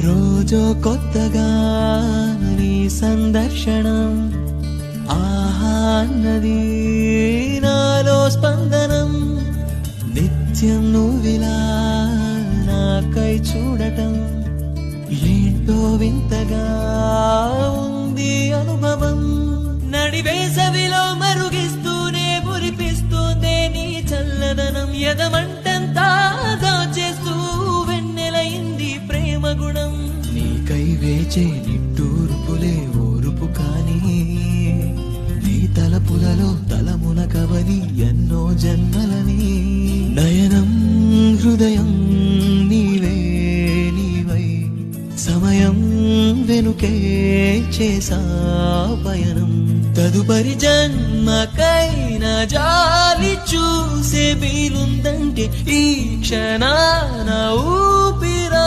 రోజో కొత్తగా నీ సందర్శనం ఆహా అన్నది నాలో స్పందనం నిత్యం నువ్విలా నాకై చూడటం ఏంటో వింతగా ఉంది అనుభవం నడివేసవిలో మరుగిస్తూనే మురిపిస్తూనే నీ చల్లదనం ఎదమంటంతా దాచేస్తూ వెన్నెలయింది ప్రేమ గుణం నీకై వేచే నిట్టూర్పులే ఓరుపు కానీ నీ తలపులలో తలమునకవని ఎన్నో జన్మలని నయనం హృదయం నీవే నీవై సమయం వెనుకే చేసా పయనం తదుపరి జన్మకైనా జాలి చూసే వీలుందంటే ఈ క్షణాన ఊపిరా